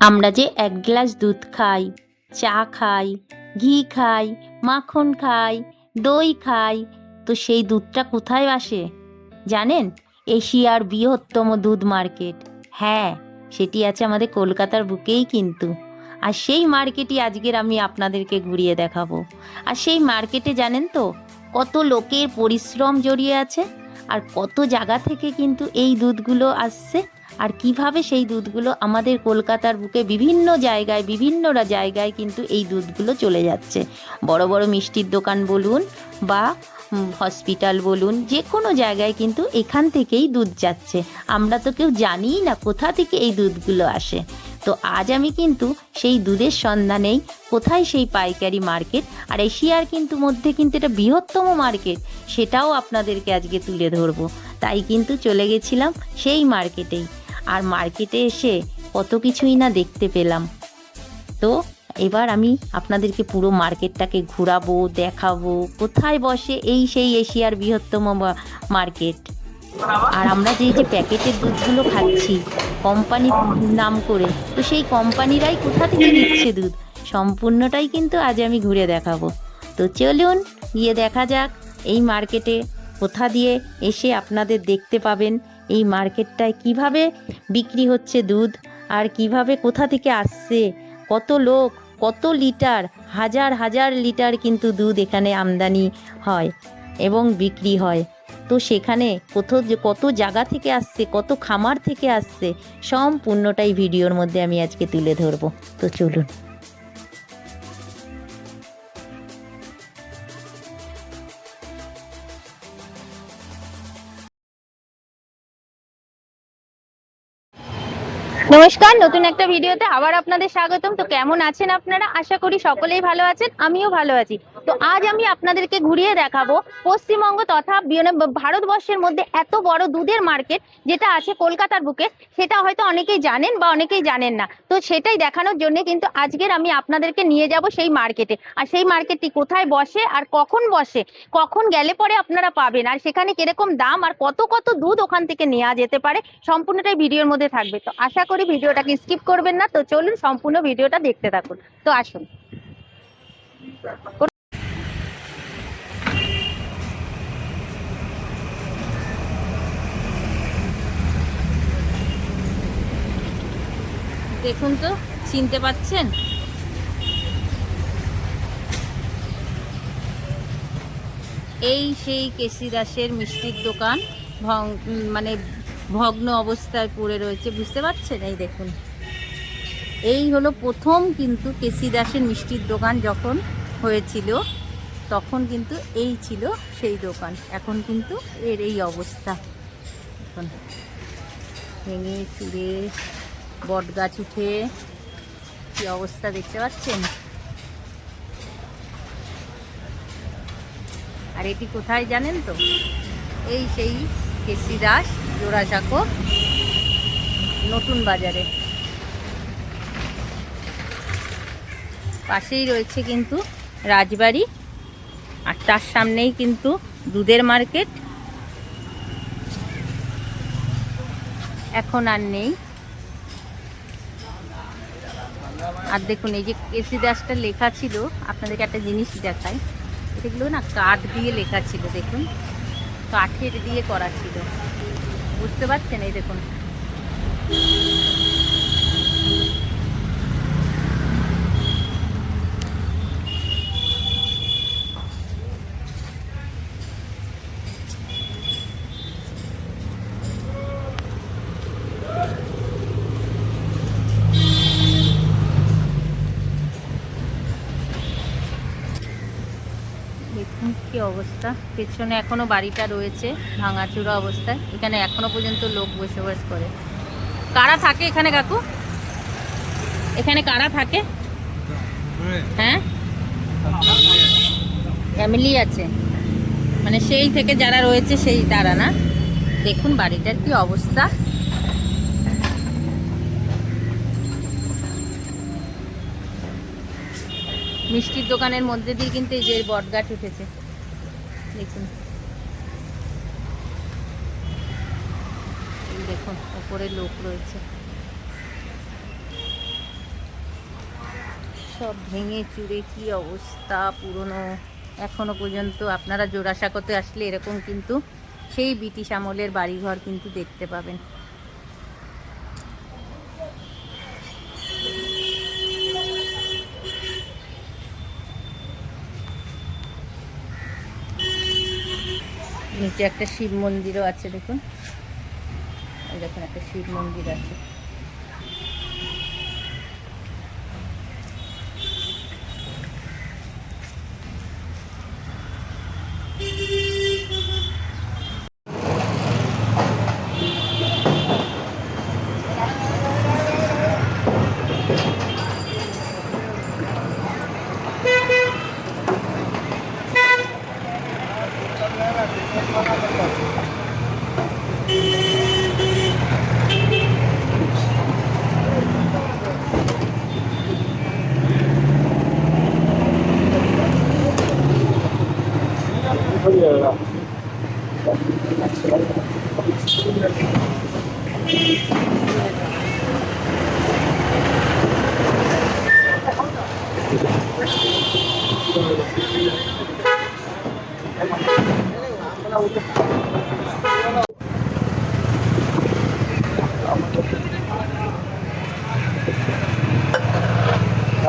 আমরা যে এক গ্লাস দুধ খাই, চা খাই, ঘি খাই, মাখন খাই, দই খাই, তো সেই দুধটা কোথায় আসে জানেন? এশিয়ার বৃহত্তম দুধ মার্কেট, হ্যাঁ, সেটি আছে আমাদের কলকাতার বুকেই কিন্তু। আর সেই মার্কেটই আজকের আমি আপনাদেরকে ঘুরিয়ে দেখাবো। আর সেই মার্কেটে জানেন তো কত লোকের পরিশ্রম জড়িয়ে আছে, আর কত জায়গা থেকে কিন্তু এই দুধগুলো আসছে, আর কিভাবে সেই দুধগুলো আমাদের কলকাতার বুকে বিভিন্ন জায়গায় কিন্তু এই দুধগুলো চলে যাচ্ছে। বড় বড় মিষ্টির দোকান বলুন বা হসপিটাল বলুন, যে কোনো জায়গায় কিন্তু এখান থেকেই দুধ যাচ্ছে। আমরা তো কেউ জানিই না কোথা থেকে এই দুধগুলো আসে। তো আজ আমি কিন্তু সেই দুধের সন্ধানেই, কোথায় সেই পাইকারি মার্কেট, আর এশিয়ার কিন্তু মধ্যে কিন্তু এটা বৃহত্তম মার্কেট, সেটাও আপনাদেরকে আজকে তুলে ধরবো। তাই কিন্তু চলে গেছিলাম সেই মার্কেটেই। আর মার্কেটে এসে কত কিছুই না দেখতে পেলাম। তো এবার আমি আপনাদেরকে পুরো মার্কেটটাকে ঘোরাবো, দেখাবো কোথায় বসে এই সেই এশিয়ার বৃহত্তম মার্কেট। আর আমরা যে প্যাকেটের দুধগুলো খাচ্ছি কোম্পানির নাম করে, তো সেই কোম্পানিরাই কোথা থেকে দিচ্ছে দুধ, সম্পূর্ণটাই কিন্তু আজ আমি ঘুরে দেখাবো। তো চলুন গিয়ে দেখা যাক এই মার্কেটে কোথা দিয়ে এসে আপনাদের দেখতে পাবেন এই মার্কেটটায় কিভাবে বিক্রি হচ্ছে দুধ, আর কিভাবে কোথা থেকে আসছে, কত লোক, কত লিটার, হাজার হাজার লিটার কিন্তু দুধ এখানে আমদানি হয় এবং বিক্রি হয়। তো সেখানে কত জায়গা থেকে আসছে, কত খামার থেকে আসছে, সম্পূর্ণটাই ভিডিওর মধ্যে আমি আজকে তুলে ধরবো। তো চলুন। নমস্কার, নতুন একটা ভিডিওতে আবার আপনাদের স্বাগতম। তো কেমন আছেন আপনারা? আশা করি সকলেই ভালো আছেন, আমিও ভালো আছি। তো আজ আমি আপনাদেরকে ঘুরিয়ে দেখাবো পশ্চিমবঙ্গ তথা ভারতবর্ষের মধ্যে এত বড় দুধের মার্কেট যেটা আছে কলকাতার বুকে, সেটা হয়তো অনেকেই জানেন বা অনেকেই জানেন না। তো সেটাই দেখানোর জন্য কিন্তু আজকের আমি আপনাদেরকে নিয়ে যাব সেই মার্কেটে। আর সেই মার্কেটটি কোথায় বসে আর কখন বসে, কখন গেলে পরে আপনারা পাবেন, আর সেখানে কিরকম দাম, আর কত কত দুধ ওখান থেকে নেওয়া যেতে পারে, সম্পূর্ণটাই ভিডিওর মধ্যে থাকবে। তো আশা করি ভিডিওটাকে স্কিপ করবেন না। তো চলুন সম্পূর্ণ ভিডিওটা দেখতে থাকুন। তো আসুন। দেখুন তো, চিনতে পাচ্ছেন? এই সেই কেসি দাসের মিষ্টির দোকান, মানে ভগ্ন অবস্থায় পড়ে রয়েছে, বুঝতে পারছেন? এই দেখুন, এই হলো প্রথম কিন্তু কেসি দাসের মিষ্টির দোকান যখন হয়েছিল, তখন কিন্তু এই ছিল সেই দোকান। এখন কিন্তু এর এই অবস্থা, এখন ভেঙে চুরে বট গাছ উঠে কি অবস্থা দেখতে পাচ্ছেন। আর এটি কোথায় জানেন তো? এই সেই কেসি দাস জোড়াসাঁকো নতুন বাজারে, পাশেই রয়েছে কিন্তু রাজবাড়ি, আর তার সামনেই কিন্তু দুধের মার্কেট। এখন আর নেই। আর দেখুন, এই যে কেসি দাসটা লেখা ছিল, আপনাদেরকে একটা জিনিস দেখাই। এগুলো না কাঠ দিয়ে লেখা ছিল, দেখুন, কাঠের দিয়ে করা ছিল, বুঝতে পারছেন? এই দেখুন, দেখুন কি অবস্থা। পেছনে এখনো বাড়িটা রয়েছে ভাঙাচোরা অবস্থায়। এখানে এখনো পর্যন্ত লোক বসবাস করে। কারা থাকে এখানে কাকু? এখানে কারা থাকে? হ্যাঁ, ফ্যামিলি আছে, মানে সেই থেকে যারা রয়েছে সেই তারা না? দেখুন বাড়িটার কি অবস্থা। মিষ্টির দোকানের মধ্যে দিয়ে কিন্তু এই যে বট গাছ উঠেছে, দেখুন, দেখুন ওপরে লোক রয়েছে। সব ভেঙে চুরে কি অবস্থা পুরনো। এখনো পর্যন্ত আপনারা জোড়াসাঁকোতে আসলে এরকম কিন্তু সেই ব্রিটিশ আমলের বাড়িঘর কিন্তু দেখতে পাবেন। নিচে একটা শিব মন্দিরও আছে, দেখুন দেখুন একটা শিব মন্দির আছে।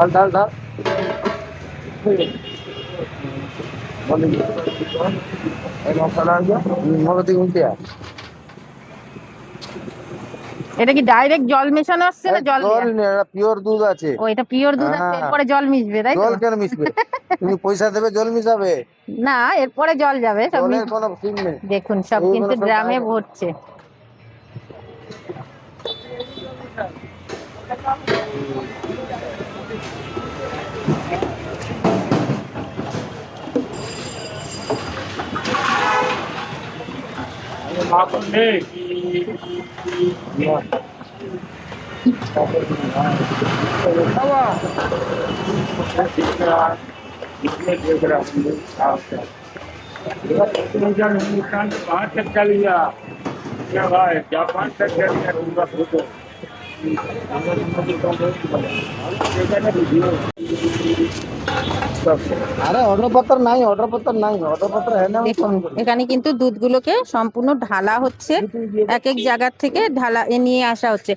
डाल डाल डाल मसाला आ गया मोमबत्ती घूमते हैं। এটা কি ডাইরেক্ট জল মেশানো আসছে না জল জল দেয়া? পিওর দুধ আছে। ও এটা পিওর দুধ আছে, হ্যাঁ। এরপরে জল মিশবে তাই তো? জল কেন মিশবে? তুমি পয়সা দেবে জল মিশাবে? না, এরপরে জল যাবে সব জলের কোনো ঠিক নেই। দেখুন সব এইগুলো কিন্তু সব ড্রামে direct। ভরছে। माखन नहीं हिंदुस्तान बाहर तक चल गया क्या भाई, जापान तक चल गया तुमका फोटो। আরে অর্ডারপত্র নাই, অর্ডারপত্র নাই, অর্ডারপত্র হ্যাঁ না। দেখুন এখানে কিন্তু দুধগুলোকে সম্পূর্ণ ঢালা হচ্ছে, এক এক জায়গার থেকে ঢালা নিয়ে আসা হচ্ছে।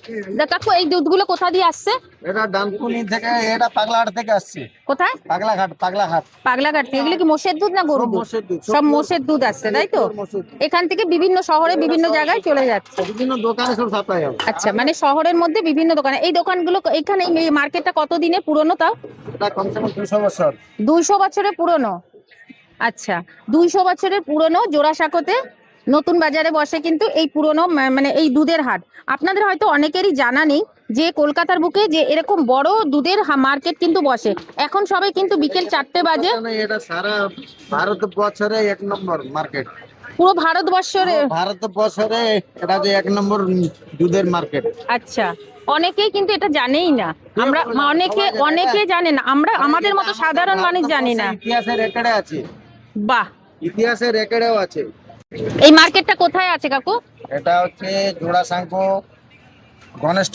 কাকু এই দুধগুলো কোথা দিয়ে আসছে? এটা ডানকুনি থেকে, এটা পাগলাহাট থেকে আসছে। কোথায়? পাগলাঘাট, পাগলাঘাট। পাগলাঘাট থেকে। এগুলো কি মোষের দুধ না গরুর দুধ? মোষের দুধ, সব মোষের দুধ আসছে তাই তো? মোষের দুধ। এখান থেকে বিভিন্ন শহরে বিভিন্ন জায়গায় চলে যাচ্ছে। বিভিন্ন দোকানে সব সাপ্লাই হবে। আচ্ছা, মানে শহরের মধ্যে বিভিন্ন দোকানে। এই দোকানগুলো এখানে এই মার্কেটটা কত দিনের পুরনো তাও? এটা কমসে কম 200 বছর। 200 বছরের পুরনো। আচ্ছা, 200 বছরের পুরনো জোড়াসাঁকোতে নতুন বাজারে বসে কিন্তু এই পুরনো মানে এই দুধের হাট। আপনাদের হয়তো অনেকেরই জানা নেই যে কলকাতার বুকে যে এরকম বড় দুধের মার্কেট কিন্তু বসে। এখন সবাই কিন্তু বিকেল 4টে বাজে। এটা সারা ভারতবর্ষে এক নম্বর মার্কেট। পুরো ভারতবর্ষের? ভারতবর্ষে এটা যে এক নম্বর দুধের মার্কেট। আচ্ছা, অনেকেই কিন্তু এটা জানেই না। আমরা অনেকে জানে না, আমরা আমাদের মতো সাধারণ মানুষ জানি না। ইতিহাসের রেকর্ডে আছে। বাহ, ইতিহাসের রেকর্ডেও আছে। এই মার্কেটটা কোথায় আছে কাকু? এটা হচ্ছে জোড়াসাঁকো গণেশ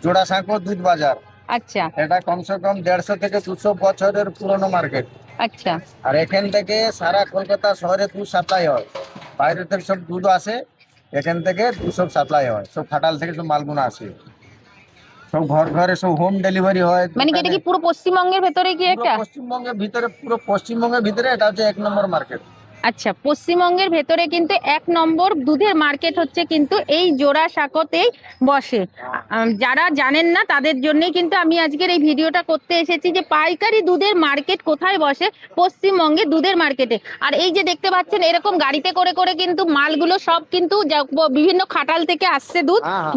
জোড়াসাঁকো দুধ বাজার। আচ্ছা এটা কমসে কম 150 থেকে 200 বছরের পুরনো মার্কেট। আচ্ছা। আর এখান থেকে সারা কলকাতা শহরে দুধ সাপ্লাই হয়। বাইরে থেকে সব দুধ আসে, এখান থেকে দুধ সব সাপ্লাই হয়। সব খাটাল থেকে সব মালগুনা আসে, সব ঘরে সব হোম ডেলিভারি হয়। মানে এটা কি পুরো পশ্চিমবঙ্গের ভেতরে কি এটা? পশ্চিমবঙ্গের ভিতরে, পুরো পশ্চিমবঙ্গের ভিতরে এটা হচ্ছে এক নম্বর মার্কেট। আচ্ছা, পশ্চিমবঙ্গের ভেতরে কিন্তু 1 নম্বর দুধের মার্কেট হচ্ছে কিন্তু এই জোড়াসাঁকোতেই বসে। যারা জানেন না তাদের জন্যই কিন্তু আমি আজকের এই ভিডিওটা করতে এসেছি যে পাইকারি দুধের মার্কেট কোথায় বসে পশ্চিমবঙ্গে দুধের মার্কেটে। আর এই যে দেখতে পাচ্ছেন এরকম গাড়িতে করে করে কিন্তু মালগুলো সব কিন্তু বিভিন্ন খাটাল থেকে আসছে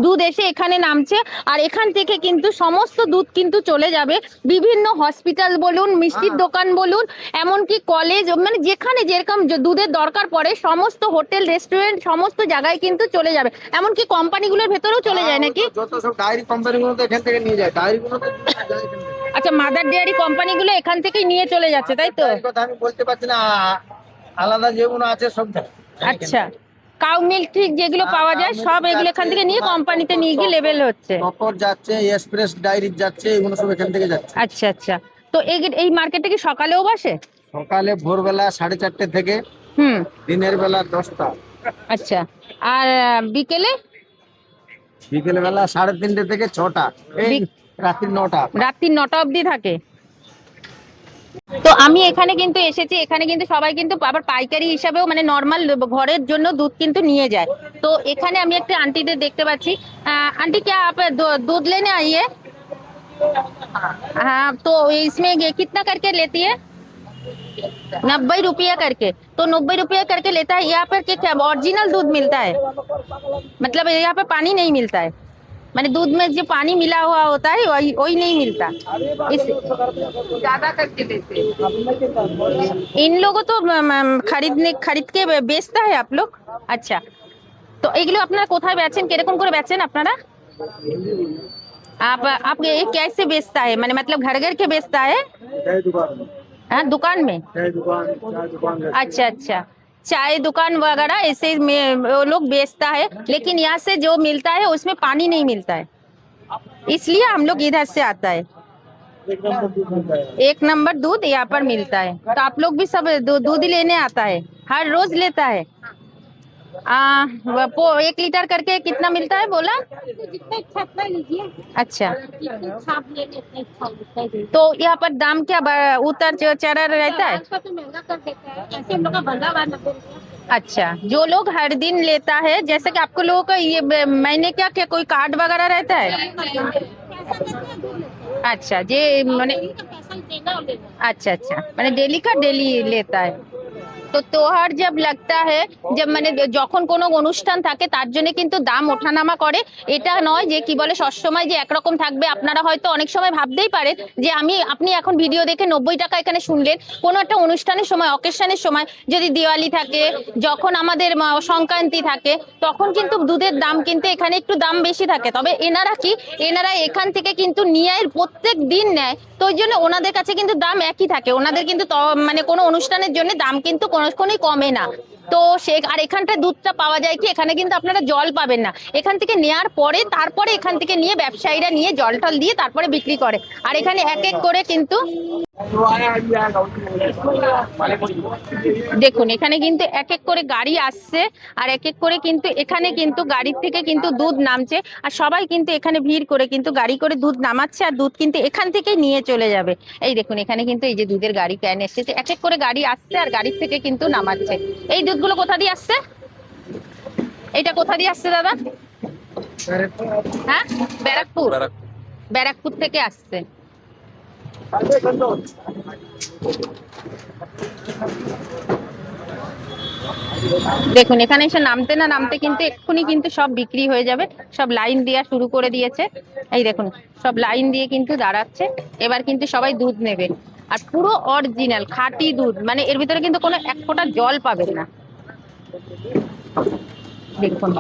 দুধ এসে এখানে নামছে। আর এখান থেকে কিন্তু সমস্ত দুধ কিন্তু চলে যাবে বিভিন্ন হসপিটাল বলুন, মিষ্টির দোকান বলুন, এমনকি কলেজ, মানে যেখানে যেরকম দুধের দরকার পড়ে সমস্ত হোটেল রেস্টুরেন্ট সমস্ত জায়গায় কিন্তু চলে যাবে। এমনকি কোম্পানিগুলোর ভেতরেও চলে যায় নাকি? যত সব ডায়েরি কোম্পানিগুলো তো এখান থেকে নিয়ে যায়, ডায়েরিগুলো তো যায় এখান থেকে। আচ্ছা, মাদার ডেয়ারি কোম্পানিগুলো এখান থেকেই নিয়ে চলে যাচ্ছে তাই তো? এই কথা আমি বলতে পারছি না, আলাদা যেগুলো আছে সব যায়। আচ্ছা, কাউ মিল্ক ঠিক যেগুলো পাওয়া যায় সব এগুলো এখান থেকে নিয়ে কোম্পানিতে নিয়ে গিয়ে লেবেল হচ্ছে। টপর যাচ্ছে, এক্সপ্রেস ডায়েরি যাচ্ছে, এগুলো সব এখান থেকে যাচ্ছে। আচ্ছা আচ্ছা। তো এই মার্কেটে কি সকালেও বসে? সকালে ভোরবেলা 4:30 থেকে হুম। দিনের বেলা 10টা। আচ্ছা। আর বিকেলে? বিকেল বেলা 3:30 থেকে 6টা, এই রাত্রি 9টা। রাত্রি 9টা অবধি থাকে। তো আমি এখানে কিন্তু এসেছি, এখানে কিন্তু সবাই কিন্তু আবার পাইকারি হিসাবেও মানে নর্মাল ঘরের জন্য দুধ কিন্তু নিয়ে যায়। তো এখানে আমি একটা আন্টিদের দেখতে পাচ্ছি। आंटी क्या आप दूध लेने आई है? हाँ, तो इसमें ये कितना करके लेती है? 90 रुपया करके। तो 90 रुपया करके लेता है। यहाँ पर क्या ओरिजिनल दूध मिलता है? मतलब यहाँ पे पानी नहीं मिलता है, मैंने दूध में जो पानी मिला हुआ होता है वही वही नहीं मिलता। ज्यादा करके देते इन लोगों तो खरीद के बेचता है आप लोग? अच्छा। তো এগুলো আপনারা কোথায় বেচেন, কিরকম করে বেচেন আপনারা? आप ये कैसे बेचता है, मैंने मतलब घर घर के बेचता है? हाँ, दुकान में। अच्छा अच्छा, चाय दुकान वगैरह ऐसे में वो लोग बेचता है, लेकिन यहाँ से जो मिलता है उसमें पानी नहीं मिलता है, इसलिए हम लोग इधर से आता है। 1 नंबर दूध यहाँ पर मिलता है। तो आप लोग भी सब दूध ही लेने आता है, हर रोज लेता है? 1 लीटर करके कितना मिलता है बोला? जितना इच्छा उतना लीजिए। अच्छा। जितनी इच्छा आप ले लेते हैं, इच्छा उतना ही दीजिए। तो यहाँ पर दाम क्या उतर चढ़ा रहता है? आजकल तो महंगा कर देता है, ऐसे हम लोग का बंदा हुआ 90 रुपया। अच्छा, जो लोग हर दिन लेता है, जैसे कि आपको लोगों का ये महीने क्या कोई कार्ड वगैरह रहता है? पैसा देते हैं, दूध लेते हैं। अच्छा, जे मैंने डेली का पैसा देना और लेना। अच्छा अच्छा, मैंने डेली का डेली लेता है। তো তোহার जब लगता है, जब মানে যখন কোনো অনুষ্ঠান থাকে তার জন্য কিন্তু দাম ওঠানামা করে। এটা নয় যে কি বলে সবসময় যে একরকম থাকবে। আপনারা হয়তো অনেক সময় ভাবতেই পারেন যে আপনি এখন ভিডিও দেখে 90 টাকা এখানে শুনলেন, কোনো একটা অনুষ্ঠানের সময় অকেশনের সময় যদি দিওয়ালি থাকে, যখন আমাদের সংক্রান্তি থাকে, তখন কিন্তু দুধের দাম কিন্তু এখানে একটু দাম বেশি থাকে। তবে এনারা এখান থেকে কিন্তু নিয়ে প্রত্যেক দিন নেয়, তো ওই জন্য ওনাদের কাছে কিন্তু দাম একই থাকে। ওনাদের কিন্তু মানে কোনো অনুষ্ঠানের জন্য দাম কিন্তু কোনোক্ষণই কমে না। তো আর এখানটা দুধটা পাওয়া যায় কি, এখানে কিন্তু আপনারা জল পাবেন না, এখান থেকে নেওয়ার পরে তারপরে এখান থেকে নিয়ে ব্যবসায়ীরা নিয়ে জল টল দিয়ে তারপরে বিক্রি করে। আর এখানে এক এক করে কিন্তু দেখুন, এখানে কিন্তু এক এক করে গাড়ি আসছে, আর এক এক করে কিন্তু এখানে কিন্তু গাড়ির থেকে কিন্তু দুধ নামছে, আর সবাই কিন্তু এখানে ভিড় করে কিন্তু গাড়ি করে দুধ নামাচ্ছে, আর দুধ কিন্তু এখান থেকে নিয়ে চলে যাবে। এই দেখুন, এখানে কিন্তু এই যে দুধের গাড়ি ক্যান এসেছে, এক এক করে গাড়ি আসছে আর গাড়ির থেকে কিন্তু নামাচ্ছে। এই দুধগুলো কোথা দিয়ে আসছে? এটা কোথা দিয়ে আসছে দাদা? হ্যাঁ, ব্যারাকপুর থেকে আসছে। দেখুন, এখানে এসে নামতে না নামতে কিন্তু এক্ষুনি কিন্তু সব বিক্রি হয়ে যাবে। সব লাইন দেওয়া শুরু করে দিয়েছে। এই দেখুন, সব লাইন দিয়ে কিন্তু দাঁড়াচ্ছে। এবার কিন্তু সবাই দুধ নেবে, আর পুরো অরিজিনাল খাঁটি দুধ, মানে এর ভিতরে কিন্তু কোনো এক ফোঁটা জল পাবেন না। দেখুন,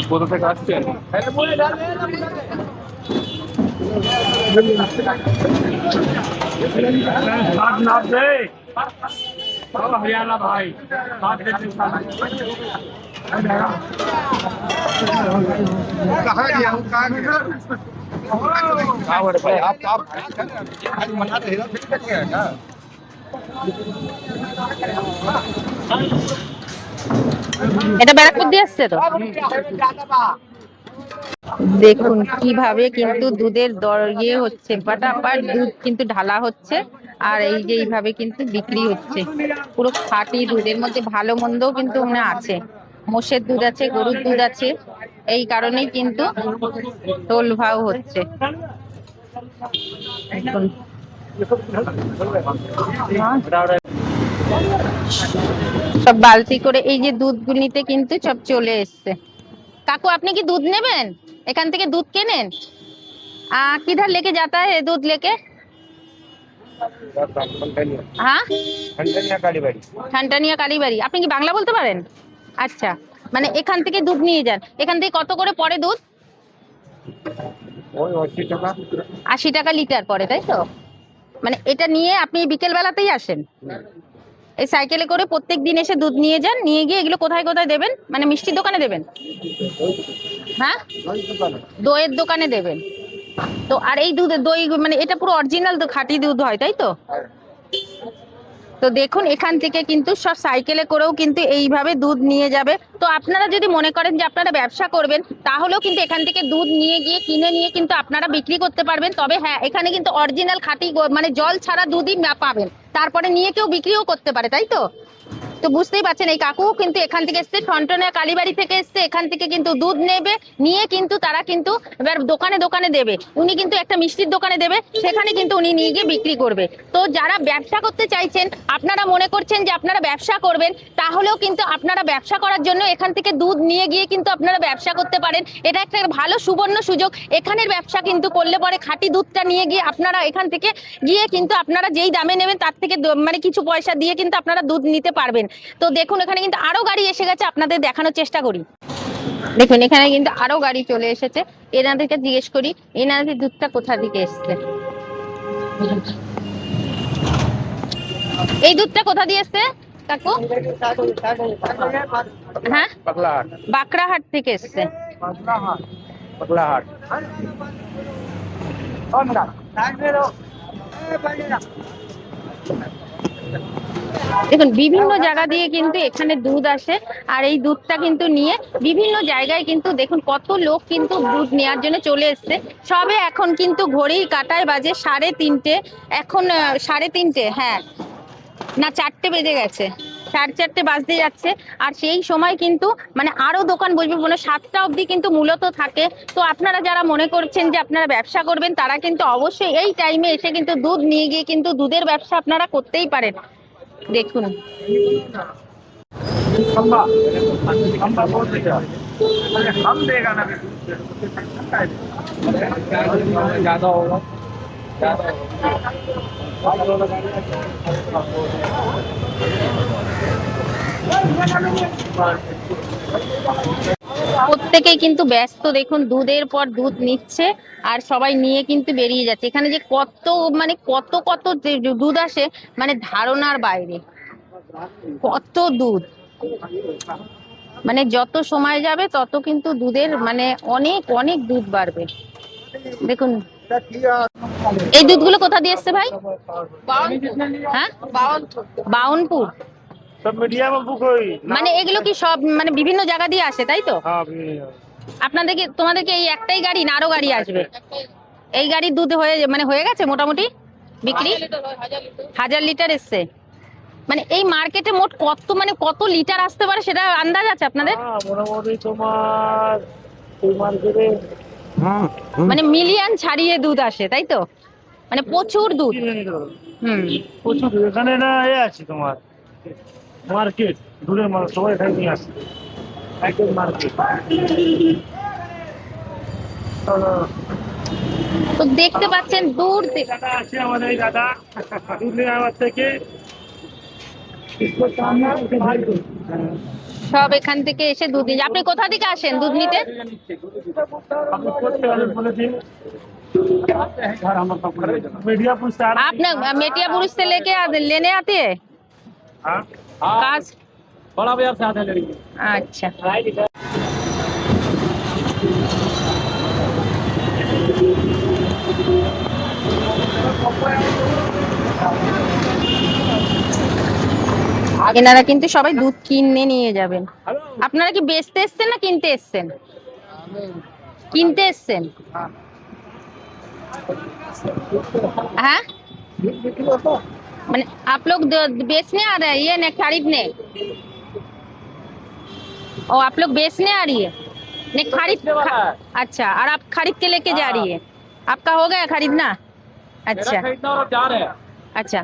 কোথা থেকে আসছেন? नाप दे हरियाणा भाई, कहाँ गया हूँ, कहाँ गया? आप मना रहे हो, फिर क्या है ना? এটা ব্যারাকপুর দিয়ে আসছে তো। দেখুন কিভাবে কিন্তু দুধের ইয়ে হচ্ছে, ফাটাফাট দুধ কিন্তু ঢালা হচ্ছে, আর এই যে এইভাবে কিন্তু বিক্রি হচ্ছে। পুরো খাঁটি দুধের মধ্যে ভালো মন্দও কিন্তু মনে আছে, মোষের দুধ আছে, গরুর দুধ আছে, এই কারণেই কিন্তু তোল ভাও হচ্ছে। দেখুন, সব বালতি করে এই যে দুধগুলিতে কিন্তু সব চলে এসছে। কাকু, আপনি কি दूध নেবেন? এখান থেকে দুধ কেনেন? किधर लेके जाता है दूध लेके? হ্যাঁ, ঠান্টানিয়া কালীবাড়ি। আপনি কি বাংলা বলতে পারেন? আচ্ছা, মানে এখান থেকে দুধ নিয়ে যান। এখান থেকে কত করে পড়ে দুধ? 80 টাকা। 80 টাকা লিটার পড়ে, তাই তো? মানে এটা নিয়ে আপনি বিকেল বেলাতেই আসেন? এই সাইকেলে করে প্রত্যেক দিন এসে দুধ নিয়ে যান, নিয়ে গিয়ে এগুলো কোথায় কোথায় দেবেন? মানে মিষ্টির দোকানে দেবেন? হ্যাঁ, দইয়ের দোকানে দেবেন। তো আর এই দুধ দই মানে এটা পুরো অরিজিনাল খাঁটি দুধ হয়, তাই তো? তো দেখুন এখান থেকে কিন্তু সব সাইকেলে করেও কিন্তু এইভাবে দুধ নিয়ে যাবে। তো আপনারা যদি মনে করেন যে আপনারা ব্যবসা করবেন, তাহলেও কিন্তু এখান থেকে দুধ নিয়ে গিয়ে কিনে নিয়ে কিন্তু আপনারা বিক্রি করতে পারবেন। তবে হ্যাঁ, এখানে কিন্তু অরিজিনাল খাঁটি মানে জল ছাড়া দুধই পাবেন, তারপরে নিয়ে কেউ বিক্রিও করতে পারে, তাই তো? তো বুঝতেই পারছেন এই কাকু কিন্তু এখান থেকে এসছে, ঠনঠনে কালীবাড়ি থেকে এসছে, এখান থেকে কিন্তু দুধ নেবে, নিয়ে কিন্তু তারা কিন্তু এবার দোকানে দোকানে দেবে। উনি কিন্তু একটা মিষ্টির দোকানে দেবে, সেখানে কিন্তু উনি নিয়ে গিয়ে বিক্রি করবে। তো যারা ব্যবসা করতে চাইছেন, আপনারা মনে করছেন যে আপনারা ব্যবসা করবেন, তাহলেও কিন্তু আপনারা ব্যবসা করার জন্য এখান থেকে দুধ নিয়ে গিয়ে কিন্তু আপনারা ব্যবসা করতে পারেন। এটা একটা ভালো সুবর্ণ সুযোগ। এখানের ব্যবসা কিন্তু করলে পরে খাঁটি দুধটা নিয়ে গিয়ে আপনারা এখান থেকে গিয়ে কিন্তু আপনারা যেই দামে নেবেন তার থেকে মানে কিছু পয়সা দিয়ে কিন্তু আপনারা দুধ নিতে পারবেন। তো দেখুন এখানে কিন্তু আরো গাড়ি এসে গেছে, আপনাদের দেখানোর চেষ্টা করি। দেখুন এখানে কিন্তু আরো গাড়ি চলে এসেছে। এনাদেরকে জিজ্ঞেস করি এনাদের দুধটা কোথা থেকে এসছে। এই দুধটা কোথা দিয়ে এসছে কাকু? হ্যাঁ, বাঁকড়াহাট থেকে এসছে। দেখুন বিভিন্ন জায়গা দিয়ে কিন্তু এখানে দুধ আসে, আর এই দুধটা কিন্তু নিয়ে বিভিন্ন জায়গায় কিন্তু দেখুন কত লোক কিন্তু দুধ নেওয়ার জন্য চলে এসছে। সবে এখন কিন্তু ঘড়ির কাঁটায় বাজে 3:30। এখন 3:30, হ্যাঁ না 4টে বেজে গেছে, 4:30 বাজতে যাচ্ছে। আর সেই সময় কিন্তু মানে আরো দোকান বসবে, মানে 7টা অবধি কিন্তু মূলত থাকে। তো আপনারা যারা মনে করছেন যে আপনারা ব্যবসা করবেন, তারা কিন্তু অবশ্যই এই টাইমে এসে কিন্তু দুধ নিয়ে গিয়ে কিন্তু দুধের ব্যবসা আপনারা করতেই পারেন। দেখুন প্রত্যেকেই কিন্তু ব্যস্ত, দেখুন দুধের পর দুধ নিচ্ছে আর সবাই নিয়ে কিন্তু বেরিয়ে যাচ্ছে। এখানে যে কত মানে কত কত দুধ আসে মানে ধারণার বাইরে, কত দুধ। মানে যত সময় যাবে তত কিন্তু দুধের মানে অনেক অনেক দুধ বাড়বে। দেখুন এই দুধগুলো কোথা দিয়ে এসছে ভাই? হ্যাঁ, বাউনপুর। सब मीडिया में बुक हुई মানে এগুলো কি সব মানে বিভিন্ন জায়গা দিয়ে আসে, তাই তো? हाँ আপনাদেরকে তোমাদেরকে এই একটাই গাড়ি না আরো গাড়ি আসবে? এই গাড়ির দুধ হয়ে গেছে মোটামুটি বিক্রি? 1000 লিটার এসছে। মানে এই মার্কেটে মোট কত লিটার আসতে পারে সেটা আন্দাজ আছে আপনাদের? মোটামুটি তোমার এই মার্কেটে মানে মিলিয়ন ছাড়িয়ে দুধ আসে, তাই তো? মানে প্রচুর দুধ। প্রচুর এখানে না এ আছে তোমার মার্কেট, দূরের মানুষ সবাই এখানে নিয়ে আসে একদম মার্কেট। তো দেখতে পাচ্ছেন দূর দাদা আছে আমাদের এই দাদা দুধ নিয়ে আমার থেকে সব এখান থেকে এসে দুধ নিয়ে। আপনি কোথা থেকে আসেন দুধ নিতে? আপনি করতে পারেন বলে দিন मीडिया पूछते आ आप ना मेटियाबुरुज से लेने आते हैं हाँ काज? बड़ा बाजार से आते हैं लड़की। अच्छा এনারা কিন্তু সবাই দুধ কিনে নিয়ে যাবেন। আপনারা কি বেচতে এসছেন না কিনতে এসছেন? কিনতে এসছেন। हाँ, मैंने आप लोग बेचने आ रहे हैं ये नहीं खरीदने? और आप लोग बेचने आ रही है नहीं अच्छा, और आप खरीद के लेके जा रही है? आपका हो गया खरीदना? अच्छा जा रहे हैं। अच्छा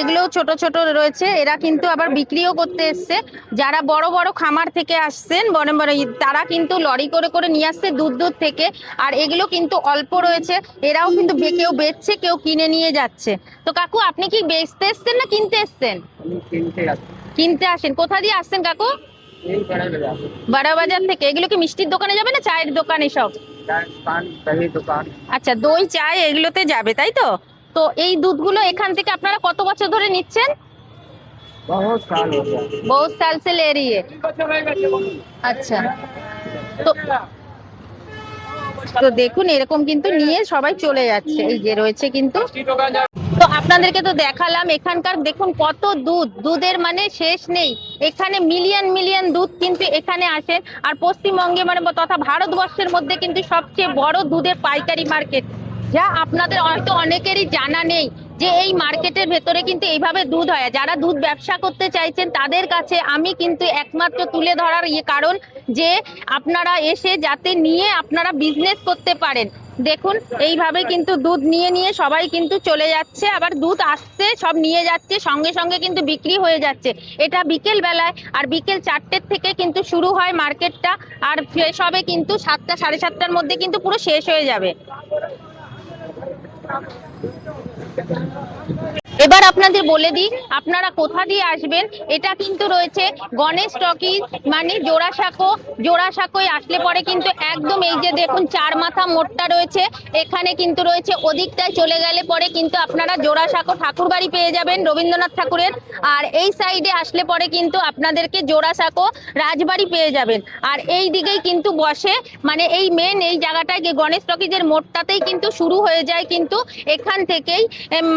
এগুলো ছোট ছোট রয়েছে, এরা কিন্তু আবার বিক্রিও করতে এসছে। যারা বড় বড় খামার থেকে আসছেন বড় বড় তারা কিন্তু লরি করে করে নিয়ে আসছে দুধ থেকে। আর এগুলো কিন্তু অল্প রয়েছে, এরাও কিন্তু কেউ বেচছে কেউ কিনে নিয়ে যাচ্ছে। তো কাকু আপনি কি বেচতে এসছেন না কিনতে এসছেন? কিনতে আসেন। কোথা দিয়ে আসছেন কাকু? বড় বাজার থেকে। এগুলো কি মিষ্টির দোকানে যাবে না চায়ের দোকানে? সব আচ্ছা, দই চায় এগুলোতে যাবে, তাই তো? তো এই দুধগুলো এখান থেকে আপনারা কত বছর ধরে নিচ্ছেন? बहुत साल हो गया। बहुत साल से ले रही है। আচ্ছা, তো তো দেখুন এরকম কিন্তু নিয়ে সবাই চলে যাচ্ছে। এই যে রয়েছে কিন্তু। তো আপনাদেরকে তো দেখালাম এখানকার, দেখুন কত দুধ, দুধের মানে শেষ নেই। এখানে মিলিয়ন মিলিয়ন দুধ কিন্তু এখানে আসে। আর পশ্চিমবঙ্গে মানে তথা ভারতবর্ষের মধ্যে কিন্তু সবচেয়ে বড় দুধের পাইকারি মার্কেট, যা আপনাদের হয়তো অনেকেরই জানা নেই যে এই মার্কেটের ভেতরে কিন্তু এইভাবে দুধ হয়। যারা দুধ ব্যবসা করতে চাইছেন তাদের কাছে আমি কিন্তু একমাত্র তুলে ধরার কারণ যে আপনারা এসে যাতে নিয়ে আপনারা বিজনেস করতে পারেন। দেখুন এইভাবে কিন্তু দুধ নিয়ে নিয়ে সবাই কিন্তু চলে যাচ্ছে, আবার দুধ আসছে সব নিয়ে যাচ্ছে, সঙ্গে সঙ্গে কিন্তু বিক্রি হয়ে যাচ্ছে। এটা বিকেল বেলায়, আর বিকেল 4টের থেকে কিন্তু শুরু হয় মার্কেটটা, আর শেষ হবে কিন্তু 7টা সাড়ে 7টার মধ্যে কিন্তু পুরো শেষ হয়ে যাবে। এবার আপনাদের বলে দিই আপনারা কোথা দিয়ে আসবেন। এটা কিন্তু রয়েছে গণেশ টকিজ মানে জোড়াসাঁকো। জোড়াসাঁকোয় আসলে পরে কিন্তু একদম এই যে দেখুন 4 মাথা মোড়টা রয়েছে, এখানে কিন্তু রয়েছে। ওদিকটায় চলে গেলে পরে কিন্তু আপনারা জোড়াসাঁকো ঠাকুরবাড়ি পেয়ে যাবেন রবীন্দ্রনাথ ঠাকুরের। আর এই সাইডে আসলে পরে কিন্তু আপনাদেরকে জোড়াসাঁকো রাজবাড়ি পেয়ে যাবেন। আর এই দিকেই কিন্তু বসে মানে এই মেন এই জায়গাটায় গণেশ টকিজের মোড়টাতেই কিন্তু শুরু হয়ে যায় কিন্তু এখান থেকেই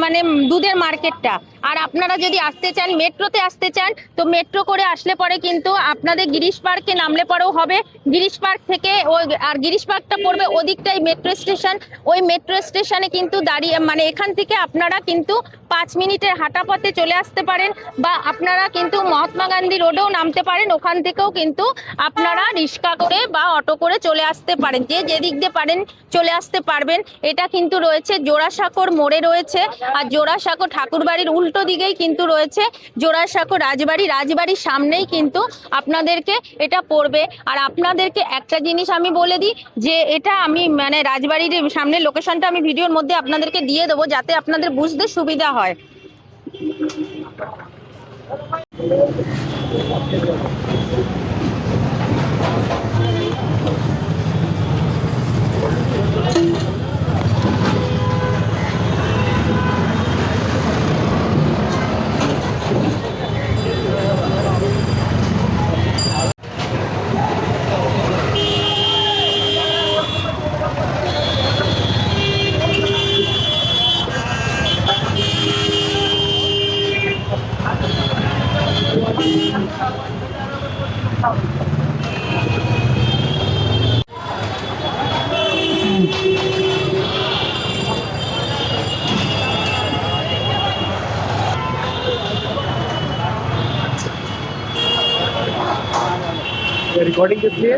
মানে দুধের মার্কেটটা। আর আপনারা যদি আসতে চান মেট্রোতে আসতে চান তো মেট্রো করে আসলে পরে কিন্তু আপনাদের গিরিশ পার্কে নামলে পরেও হবে। গিরিশ পার্ক থেকে ওই আর গিরিশ পার্কটা পড়বে ওদিকটাই মেট্রো স্টেশন। ওই মেট্রো স্টেশনে কিন্তু দাঁড়িয়ে মানে এখান থেকে আপনারা কিন্তু 5 মিনিটের হাঁটা পথে চলে আসতে পারেন, বা আপনারা কিন্তু মহাত্মা গান্ধী রোডেও নামতে পারেন। ওখান থেকেও কিন্তু আপনারা রিক্সা করে বা অটো করে চলে আসতে পারেন, যে যেদিক দিয়ে পারেন চলে আসতে পারবেন। এটা কিন্তু রয়েছে জোড়াসাঁকোর মোড়ে রয়েছে, আর জোড়াসাঁকো ঠাকুরবাড়ির উল্টো দিকেই কিন্তু রয়েছে জোড়াসাঁকো রাজবাড়ি। রাজবাড়ির সামনেই কিন্তু আপনাদেরকে এটা পড়বে। আর আপনাদেরকে একটা জিনিস আমি বলে দিই যে এটা আমি মানে রাজবাড়ির সামনে লোকেশনটা আমি ভিডিওর মধ্যে আপনাদেরকে দিয়ে দেবো যাতে আপনাদের বুঝতে সুবিধা হয়। रिकॉर्डिंग किस लिए?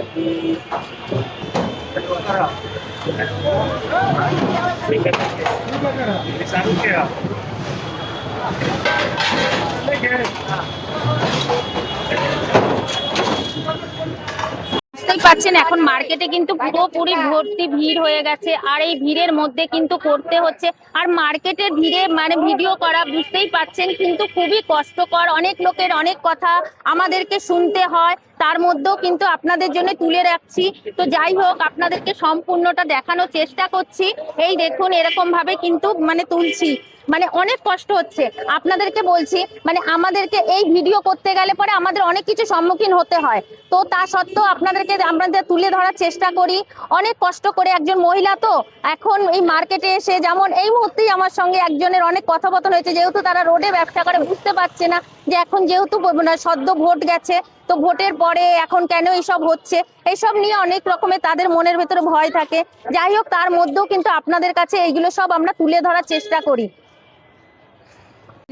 বুঝতেই পারছেন এখন মার্কেটে কিন্তু পুরোপুরি ভর্তি ভিড় হয়ে গেছে, আর এই ভিড়ের মধ্যে কিন্তু করতে হচ্ছে। আর মার্কেটের ভিড়ে মানে ভিডিও করা বুঝতেই পারছেন কিন্তু খুবই কষ্টকর। অনেক লোকের অনেক কথা আমাদেরকে শুনতে হয়, তার মধ্যেও কিন্তু আপনাদের জন্য তুলে রাখছি। তো যাই হোক আপনাদেরকে সম্পূর্ণটা দেখানোর চেষ্টা করছি। এই দেখুন এরকম ভাবে কিন্তু মানে তুলছি, মানে অনেক কষ্ট হচ্ছে। আপনাদেরকে বলছি মানে আমাদেরকে এই ভিডিও করতে গেলে পরে আমাদের অনেক কিছু সম্মুখীন হতে হয়। তো তা সত্ত্বেও আপনাদেরকে আমরা তুলে ধরার চেষ্টা করি অনেক কষ্ট করে। একজন মহিলা তো এখন এই মার্কেটে এসে যেমন এই মুহূর্তেই আমার সঙ্গে একজনের অনেক কথোপকথন হয়েছে, যেহেতু তারা রোডে ব্যবসা করে বুঝতে পারছে না যে এখন যেহেতু সদ্য ভোট গেছে তো ভোটের পরে এখন কেন এইসব হচ্ছে, এইসব নিয়ে অনেক রকমের তাদের মনের ভেতরে ভয় থাকে। যাই হোক তার মধ্যেও কিন্তু আপনাদের কাছে এইগুলো সব আমরা তুলে ধরার চেষ্টা করি।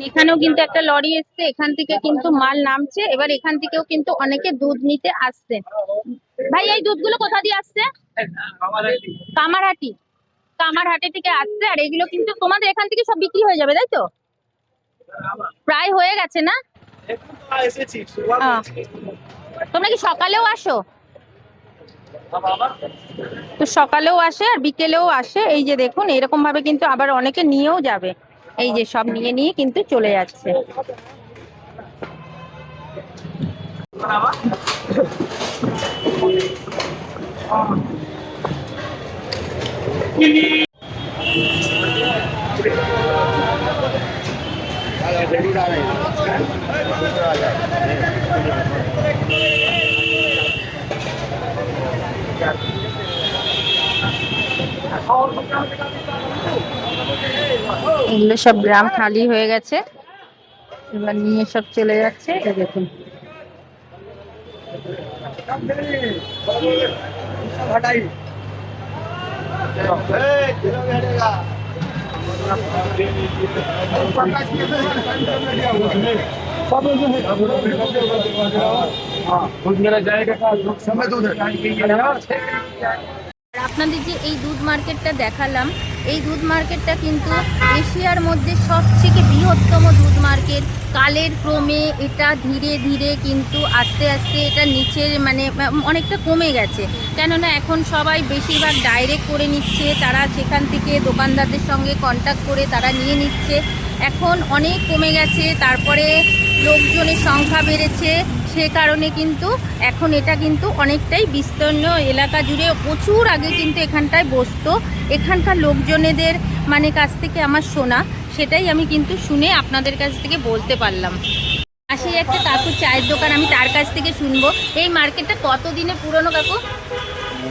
এখানেও কিন্তু একটা লরি এসছে, এখান থেকে কিন্তু মাল নামছে। এবার এখান থেকেও কিন্তু অনেকে দুধ নিতে আসছে। ভাই এই দুধগুলো কোথা দিয়ে আসছে? কামারহাটি। কামারহাটি থেকে আসছে। আর এগুলো কিন্তু তোমাদের এখান থেকে সব বিক্রি হয়ে যাবে তাই তো? প্রায় হয়ে গেছে না? তোমরা কি সকালেও আসো? তো সকালেও আসে আর বিকেলেও আসে। এই যে দেখুন এরকম ভাবে কিন্তু আবার অনেকে নিয়েও যাবে। এই যে সব নিয়ে নিয়ে কিন্তু চলে যাচ্ছে। এগুলো সব গ্রাম খালি হয়ে গেছে, এবার নিয়ে সব চলে যাচ্ছে। এই দেখুন আর আপনাদের যে এই দুধ মার্কেটটা দেখালাম, এই দুধ মার্কেটটা কিন্তু এশিয়ার মধ্যে সবথেকে বৃহত্তম দুধ মার্কেট। কালের ক্রমে এটা ধীরে ধীরে কিন্তু আস্তে আস্তে এটা নিচের মানে অনেকটা কমে গেছে, কেননা এখন সবাই বেশিরভাগ ডাইরেক্ট করে নিচ্ছে, তারা সেখান থেকে দোকানদারদের সঙ্গে কন্ট্যাক্ট করে তারা নিয়ে নিচ্ছে। এখন অনেক কমে গেছে, তারপরে লোকজনের সংখ্যা বেড়েছে, সে কারণে কিন্তু এখন এটা কিন্তু অনেকটাই বিস্তীর্ণ এলাকা জুড়ে। প্রচুর আগে কিন্তু এখানটায় বসতো, এখানকার লোকজনেদের মানে কাছ থেকে আমার শোনা, সেটাই আমি কিন্তু শুনে আপনাদের কাছ থেকে বলতে পারলাম। পাশেই একটা কাকুর চায়ের দোকান, আমি তার কাছ থেকে শুনবো। এই মার্কেটটা কত দিনে পুরনো কাকু?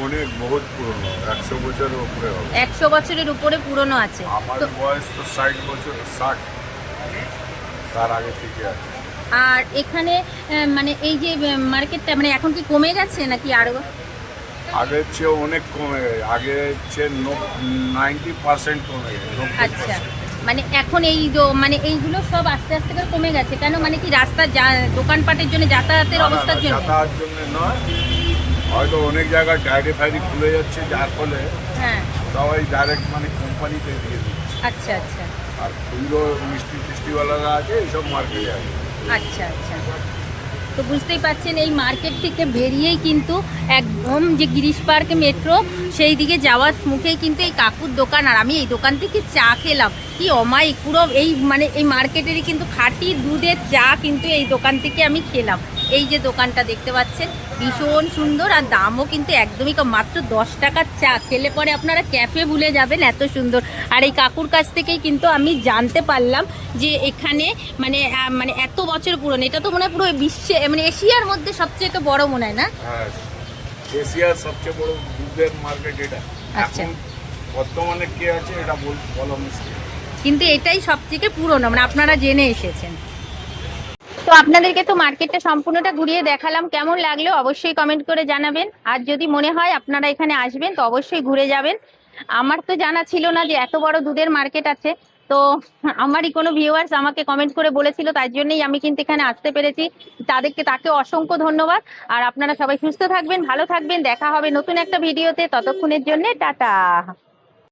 অনেক বহুত পুরনো, 100 বছরের উপরে হবে। 100 বছরের উপরে পুরনো আছে। আমার তো বয়স তো 60 বছর, 60 তার আগে থেকে আছে। আর এখানে মানে এই যে মার্কেটটা মানে এখন কি কমে গেছে নাকি আরো? আগের চেয়ে অনেক কমে গেছে, আগের চেয়ে 90% কমে গেছে। 90%। আচ্ছা, মানে এখন এই মানে এইগুলো সব আস্তে আস্তে করে কমে গেছে কেন? মানে কি রাস্তা দোকানপাটের জন্য, যাতায়াতের না, না, অবস্থার জন্য? যাতায়াতের জন্য নয়, হয়তো অনেক জায়গায় ডায়েরি ফায়ারি খুলে যাচ্ছে, যার ফলে হ্যাঁ, সবাই ডাইরেক্ট মানে কোম্পানিতে দিয়ে দিচ্ছে। আচ্ছা আচ্ছা আর খুচরো মিষ্টি টিষ্টিওয়ালারা আছে, এইসব মার্কেটে আছে। আচ্ছা আচ্ছা। তো বুঝতেই পারছেন এই মার্কেট থেকে বেরিয়েই কিন্তু একদম যে গিরিশ পার্ক মেট্রো সেই দিকে যাওয়ার মুখেই কিন্তু এই কাকুর দোকান। আর আমি এই দোকান থেকে চা খেলাম, কি অমায়িক, পুরো এই মানে এই মার্কেটেরই কিন্তু খাঁটি দুধের চা কিন্তু এই দোকান থেকে আমি খেলাম। এই যে দোকানটা দেখতে পাচ্ছেন ভীষণ সুন্দর, আর দামও কিন্তু একদমই কম, মাত্র 10 টাকার চা খেলে পরে আপনারা ক্যাফে ভুলে যাবেন, এত সুন্দর। আর এই কাকুর কাছ থেকেই কিন্তু আমি জানতে পারলাম যে এখানে মানে মানে এত বছর পুরনো, এটা তো মনে হয় পুরো বিশ্বে মানে এশিয়ার মধ্যে সবচেয়ে বড় মনে হয় না? হ্যাঁ, এশিয়ার সবচেয়ে বড় দুধের মার্কেট এটা। আচ্ছা। এখন বর্তমানে কে আছে এটা বলা মুশকিল, কিন্তু এটাই সবথেকে পুরনো মানে আপনারা জেনে এসেছেন। তো আপনাদেরকে তো মার্কেটটা সম্পূর্ণটা ঘুরিয়ে দেখালাম, কেমন লাগলো অবশ্যই কমেন্ট করে জানাবেন। আর যদি মনে হয় আপনারা এখানে আসবেন তো অবশ্যই ঘুরে যাবেন। আমার তো জানা ছিল না যে এত বড় দুধের মার্কেট আছে, তো আমারই কোনো ভিউয়ার্স আমাকে কমেন্ট করে বলেছিল, তাই জন্যই আমি কিন্তু এখানে আসতে পেরেছি। তাকে অসংখ্য ধন্যবাদ। আর আপনারা সবাই সুস্থ থাকবেন, ভালো থাকবেন, দেখা হবে নতুন একটা ভিডিওতে, ততক্ষণের জন্য টাটা।